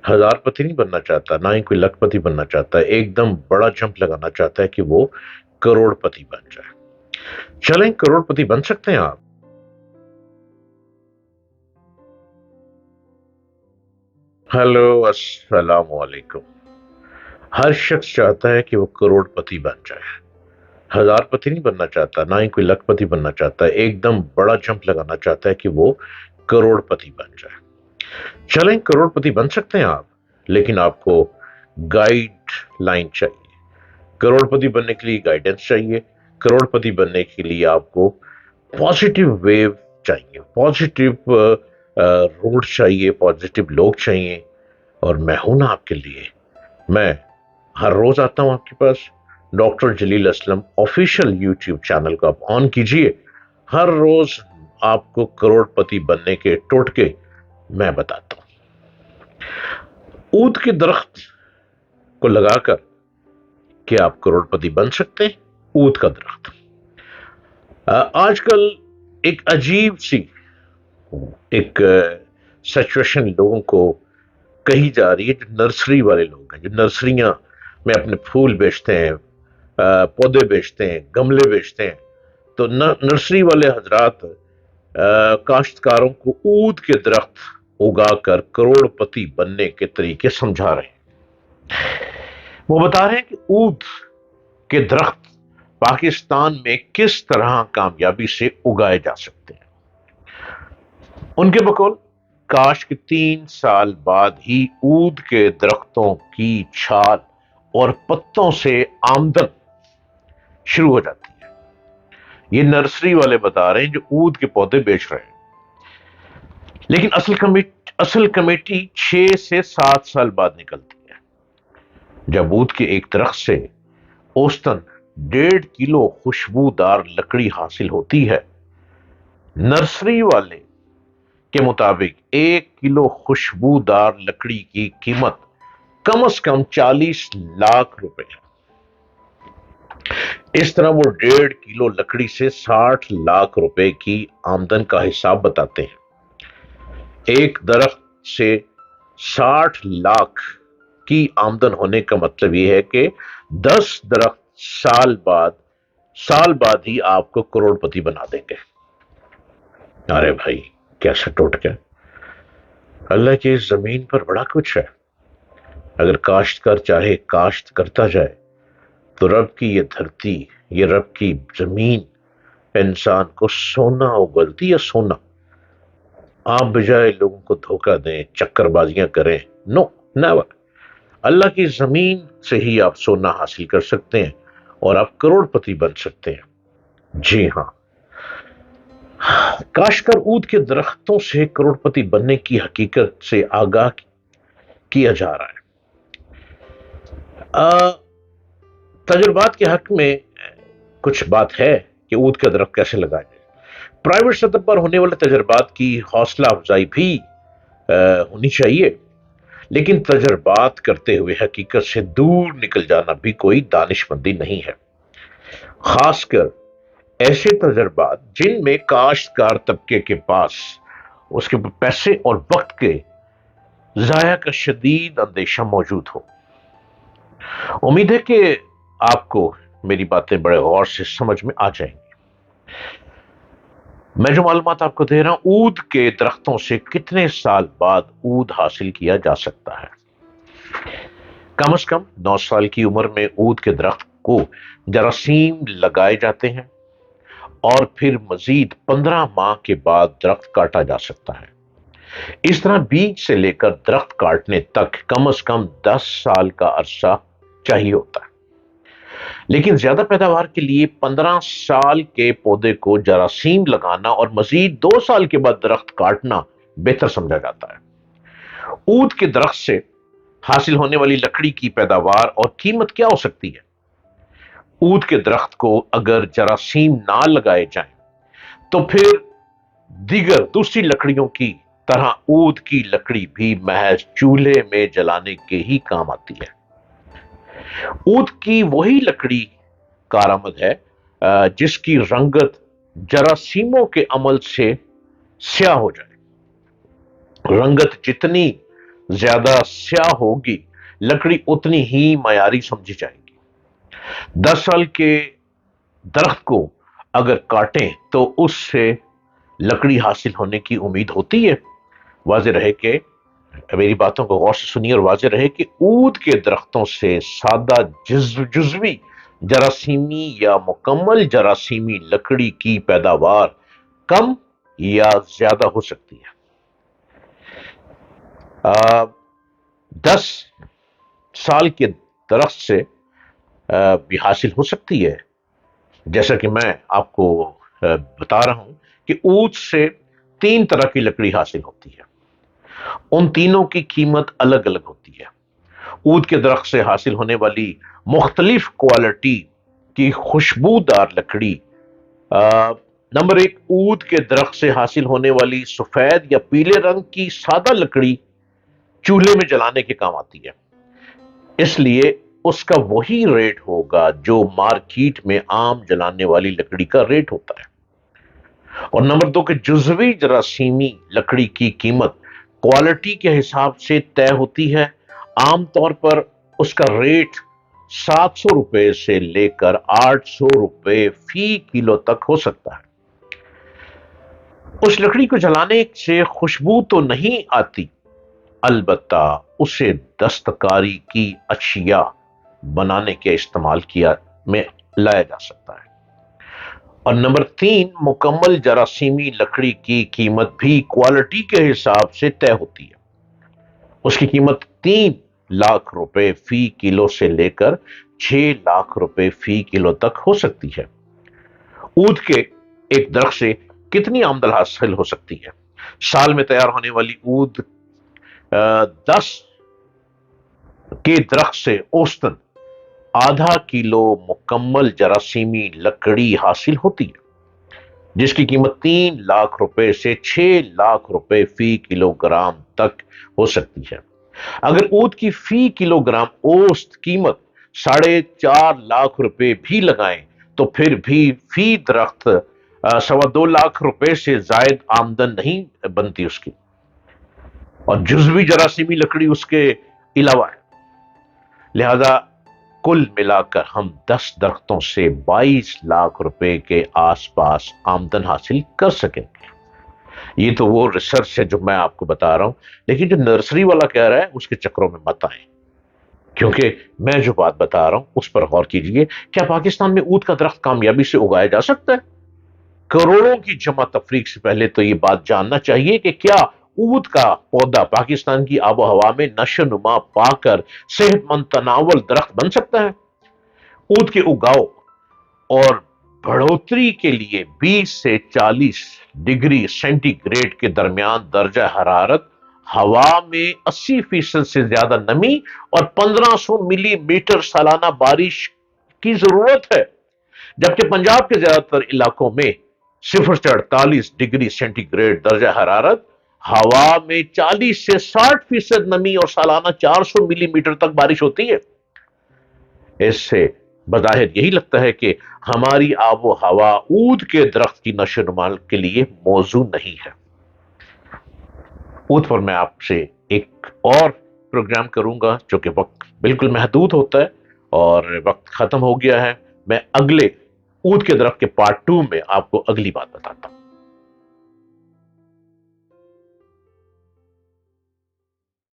हजार पति नहीं बनना चाहता, ना ही कोई लखपति बनना चाहता है। एकदम बड़ा जंप लगाना चाहता है कि वो करोड़पति बन जाए। चलें, करोड़पति बन सकते हैं आप। हेलो, अस्सलाम वालेकुम। हर शख्स चाहता है कि वो करोड़पति बन जाए। हजारपति नहीं बनना चाहता, ना ही कोई लखपति बनना चाहता है। एकदम बड़ा जंप लगाना चाहता है कि वो करोड़पति बन जाए। चलें, करोड़पति बन सकते हैं आप, लेकिन आपको गाइड लाइन चाहिए। करोड़पति बनने के लिए गाइडेंस चाहिए। करोड़पति बनने के लिए आपको पॉजिटिव वेव चाहिए, पॉजिटिव रोड चाहिए, पॉजिटिव लोग चाहिए। और मैं हूं ना आपके लिए। मैं हर रोज आता हूं आपके पास। डॉक्टर जलील असलम ऑफिशियल यूट्यूब चैनल को आप ऑन कीजिए। हर रोज आपको करोड़पति बनने के टोटके मैं बताता हूं। ऊद के दरख्त को लगाकर क्या आप करोड़पति बन सकते हैं? ऊद का दरख्त आजकल एक अजीब सी एक सिचुएशन लोगों को कही जा रही है। जो नर्सरी वाले लोग हैं, जो नर्सरियां में अपने फूल बेचते हैं, पौधे बेचते हैं, गमले बेचते हैं, तो नर्सरी वाले हजरात काश्तकारों को ऊद के दरख्त उगाकर करोड़पति बनने के तरीके समझा रहे हैं। वो बता रहे हैं कि ऊद के दरख्त पाकिस्तान में किस तरह कामयाबी से उगाए जा सकते हैं। उनके बकौल काश के 3 साल बाद ही ऊद के दरख्तों की छाल और पत्तों से आमदन शुरू हो जाती है। ये नर्सरी वाले बता रहे हैं जो ऊद के पौधे बेच रहे हैं। लेकिन असल कमेटी 6 से 7 साल बाद निकलती है, जब ऊद के एक दरख्त से औसतन 1.5 किलो खुशबूदार लकड़ी हासिल होती है। नर्सरी वाले के मुताबिक 1 किलो खुशबूदार लकड़ी की कीमत कम से कम 40 लाख रुपए है। इस तरह वो 1.5 किलो लकड़ी से 60 लाख रुपए की आमदन का हिसाब बताते हैं। एक दरख्त से 60 लाख की आमदन होने का मतलब यह है कि 10 दरख्त साल बाद ही आपको करोड़पति बना देंगे। अरे भाई, कैसा टोटका! अल्लाह की इस जमीन पर बड़ा कुछ है। अगर काश्तकार चाहे काश्त करता जाए तो रब की ये धरती, ये रब की जमीन इंसान को सोना उगलती है, सोना। आप बजाय लोगों को धोखा दें, चक्करबाजियां करें, नो, नेवर। अल्लाह की जमीन से ही आप सोना हासिल कर सकते हैं और आप करोड़पति बन सकते हैं। जी हां, काश्तकार ऊद के दरख्तों से करोड़पति बनने की हकीकत से आगाह किया जा रहा है। तजुर्बात के हक में कुछ बात है कि ऊद का दरख्त कैसे लगाया जाए। प्राइवेट सतह पर होने वाले तजुर्बात की हौसला अफजाई भी होनी चाहिए, लेकिन तजुर्बात करते हुए हकीकत से दूर निकल जाना भी कोई दानिशमंदी नहीं है। खासकर ऐसे तजुर्बात जिनमें काश्तकार तबके के पास उसके पैसे और वक्त के जाया का शदीद अंदेशा मौजूद हो। उम्मीद है कि आपको मेरी बातें बड़े गौर से समझ में आ जाएंगी। मैं जो मालूमात आपको दे रहा हूं, ऊद के दरख्तों से कितने साल बाद ऊद हासिल किया जा सकता है। कम से कम 9 साल की उम्र में ऊद के दरख्त को जरासीम लगाए जाते हैं और फिर मजीद 15 माह के बाद दरख्त काटा जा सकता है। इस तरह बीज से लेकर दरख्त काटने तक कम से कम 10 साल का अरसा चाहिए होता है। लेकिन ज्यादा पैदावार के लिए 15 साल के पौधे को जरासीम लगाना और मजीद 2 साल के बाद दरख्त काटना बेहतर समझा जाता है। ऊद के दरख्त से हासिल होने वाली लकड़ी की पैदावार और कीमत क्या हो सकती है? ऊद के दरख्त को अगर जरासीम ना लगाए जाएं तो फिर दीगर दूसरी लकड़ियों की तरह ऊद की लकड़ी भी महज चूल्हे में जलाने के ही काम आती है। ऊद की वही लकड़ी कारामद है जिसकी रंगत जरासीमों के अमल से स्याह हो जाए। रंगत जितनी زیادہ سیاہ ہوگی، لکڑی اتنی ہی معیاری سمجھی جائے گی۔ 10 سال کے درخت کو اگر کاٹیں تو اس سے لکڑی حاصل ہونے کی امید ہوتی ہے؟ واضح رہے کہ میری باتوں کو غور سے سنیے اور واضح رہے کہ اود کے درختوں سے سادہ جزوی جراثیمی یا مکمل جراثیمی لکڑی کی پیداوار کم یا زیادہ ہو سکتی ہے۔ 10 سال کے درخت سے بھی حاصل ہو سکتی ہے، جیسا کہ میں آپ کو بتا رہا ہوں کہ اود سے 3 طرح کی لکڑی حاصل ہوتی ہے، ان تینوں کی قیمت الگ الگ ہوتی ہے۔ اود کے درخت سے حاصل ہونے والی مختلف کوالٹی کی خوشبودار لکڑی، نمبر 1، اود کے درخت سے حاصل ہونے والی سفید یا پیلے رنگ کی سادہ لکڑی چولہے میں جلانے کے کام آتی ہے، اس لیے اس کا وہی ریٹ ہوگا جو مارکیٹ میں عام جلانے والی لکڑی کا ریٹ ہوتا ہے۔ اور نمبر 2 کہ جزوی جراثیمی لکڑی کی قیمت کوالٹی کے حساب سے طے ہوتی ہے، عام طور پر اس کا ریٹ 700 روپے سے لے کر 800 روپے فی کلو تک ہو سکتا ہے۔ اس لکڑی کو جلانے سے خوشبو تو نہیں آتی، البتہ اسے دستکاری کی اشیاء بنانے کے استعمال میں لایا جا سکتا ہے۔ اور نمبر 3، مکمل جراثیمی لکڑی کی قیمت بھی کوالٹی کے حساب سے طے ہوتی ہے، اس کی قیمت 3 لاکھ روپے فی کلو سے لے کر 6 لاکھ روپے فی کلو تک ہو سکتی ہے۔ اود کے ایک درخت سے کتنی آمدن حاصل ہو سکتی ہے؟ سال میں تیار ہونے والی اود 10 کے درخت سے اوسطن ½ کلو مکمل جراثیمی لکڑی حاصل ہوتی ہے، جس کی قیمت 3 لاکھ روپے سے 6 لاکھ روپے فی کلو گرام تک ہو سکتی ہے۔ اگر اود کی فی کلو گرام اوسط قیمت 4.5 لاکھ روپے بھی لگائیں تو پھر بھی فی درخت 2.25 لاکھ روپے سے زائد آمدن نہیں بنتی اس کی، اور جزوی جراثیمی لکڑی اس کے علاوہ ہے۔ لہذا کل ملا کر ہم 10 درختوں سے 22 لاکھ روپے کے آس پاس آمدن حاصل کر سکیں گے۔ یہ تو وہ ریسرچ ہے جو میں آپ کو بتا رہا ہوں، لیکن جو نرسری والا کہہ رہا ہے اس کے چکروں میں مت آئیں، کیونکہ میں جو بات بتا رہا ہوں اس پر غور کیجئے۔ کیا پاکستان میں اود کا درخت کامیابی سے اگایا جا سکتا ہے؟ کروڑوں کی جمع تفریق سے پہلے تو یہ بات جاننا چاہیے کہ کیا اود کا پودا پاکستان کی آب و ہوا میں نشو نما پا کر صحت مند تناول درخت بن سکتا ہے؟ اود کے اگاؤ اور بڑھوتری کے لیے 20 سے 40 ڈگری سینٹی گریڈ کے درمیان درجہ حرارت، ہوا میں 80% سے زیادہ نمی اور 1500 ملی میٹر سالانہ بارش کی ضرورت ہے، جبکہ پنجاب کے زیادہ تر علاقوں میں 0 سے 48 ڈگری سینٹی گریڈ درجہ حرارت، ہوا میں 40 سے 60% نمی اور سالانہ 400 ملی میٹر تک بارش ہوتی ہے۔ اس سے بظاہر یہی لگتا ہے کہ ہماری آب و ہوا اود کے درخت کی نشو و نما کے لیے موزوں نہیں ہے۔ اود پر میں آپ سے ایک اور پروگرام کروں گا، جو کہ وقت بالکل محدود ہوتا ہے اور وقت ختم ہو گیا ہے۔ میں اگلے اود کے درخت کے پارٹ 2 میں آپ کو اگلی بات بتاتا ہوں۔